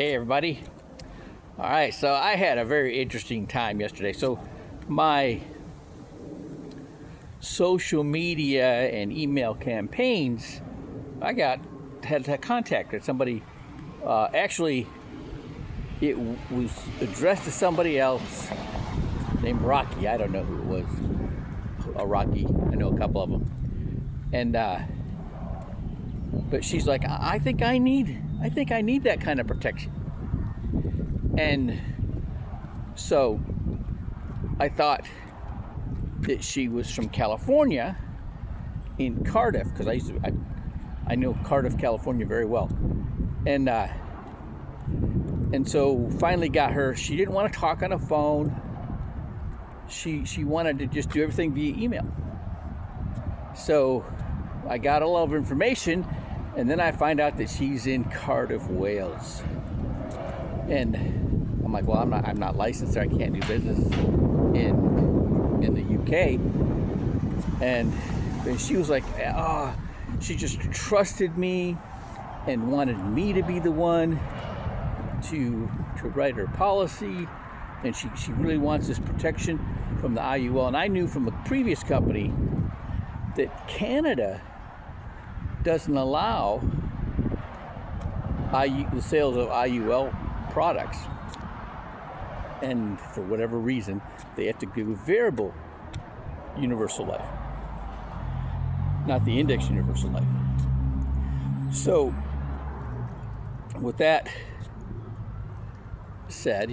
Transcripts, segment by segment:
Hey, everybody. All right, so I had a very interesting time yesterday. So, my social media and email campaigns, had contacted somebody. Actually, it was addressed to somebody else named Rocky. I don't know who it was. A Rocky. I know a couple of them. And but she's like, I think I need that kind of protection. And so I thought that she was from California in Cardiff, because I know Cardiff, California very well. And so finally got her. She didn't want to talk on the phone. She wanted to just do everything via email. So I got a lot of information, and then I find out that she's in Cardiff, Wales. And I'm like, well, I'm not licensed there. I can't do business in the UK. And she was like, she just trusted me and wanted me to be the one to write her policy. And she really wants this protection from the IUL. And I knew from a previous company that Canada doesn't allow the sales of IUL products, and for whatever reason they have to do variable universal life, not the index universal life. So with that said,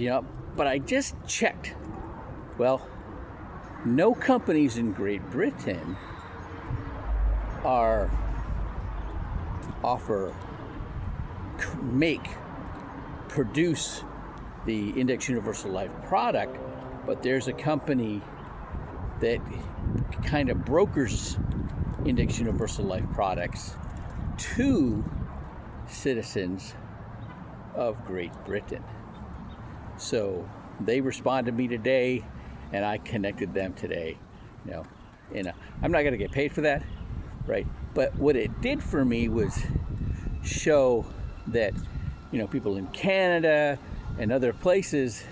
but I just checked. Well, no companies in Great Britain produce the Index Universal Life product, but there's a company that kind of brokers Index Universal Life products to citizens of Great Britain. So they responded to me today, and I connected them today. I'm not going to get paid for that, right? But what it did for me was show that people in Canada and other places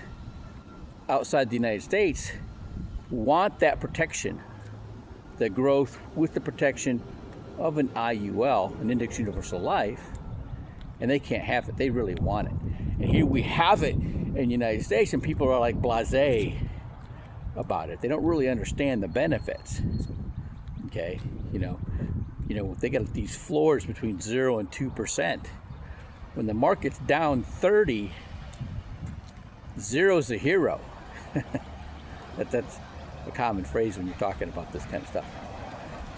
outside the United States want that protection, the growth with the protection of an IUL, an Index Universal Life, and they can't have it. They really want it. And here we have it in the United States, and people are like blasé about it. They don't really understand the benefits. Okay, they got these floors between 0 and 2%. When the market's down 30, zero's a hero. That's a common phrase when you're talking about this kind of stuff.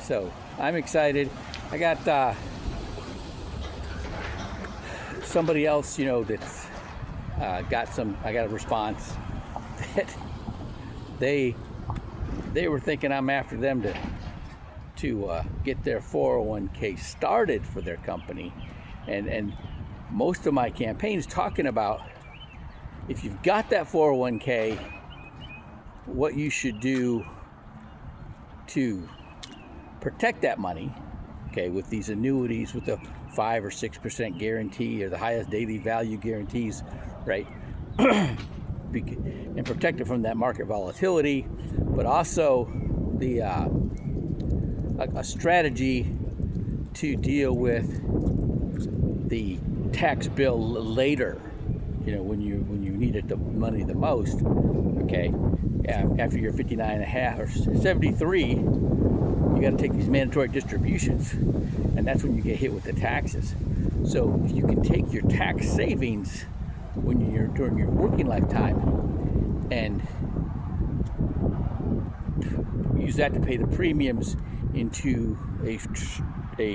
So I'm excited. I got somebody else, that's I got a response that they were thinking I'm after them to get their 401k started for their company, and most of my campaign is talking about, if you've got that 401k, what you should do to protect that money, okay, with these annuities with the 5 or 6% guarantee or the highest daily value guarantees, right? And protect it from that market volatility, but also a strategy to deal with the tax bill later, when you needed the money the most. Okay, after you're 59 and a half or 73, you got to take these mandatory distributions, and that's when you get hit with the taxes. So if you can take your tax savings during your working lifetime and use that to pay the premiums into a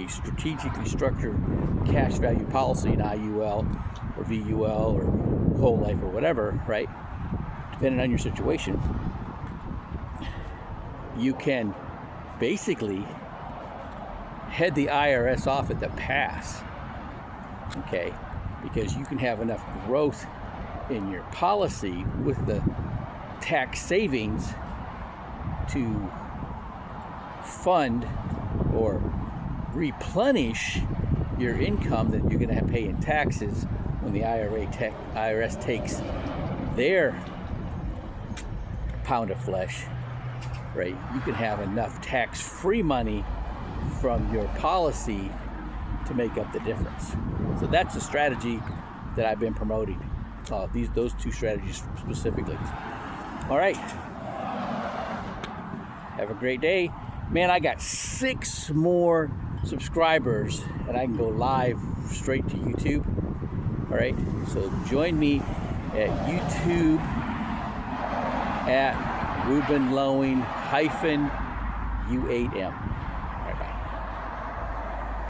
strategically structured cash value policy, an IUL or VUL or whole life or whatever, right? Depending on your situation, you can basically head the IRS off at the pass, okay? Because you can have enough growth in your policy with the tax savings to fund or replenish your income that you're going to pay in taxes when the IRS takes their pound of flesh, right? You can have enough tax-free money from your policy to make up the difference. So that's the strategy that I've been promoting. Those two strategies specifically. All right. Have a great day. Man, I got 6 more subscribers and I can go live straight to YouTube. All right. So join me at YouTube at Ruben Loewen -U8M.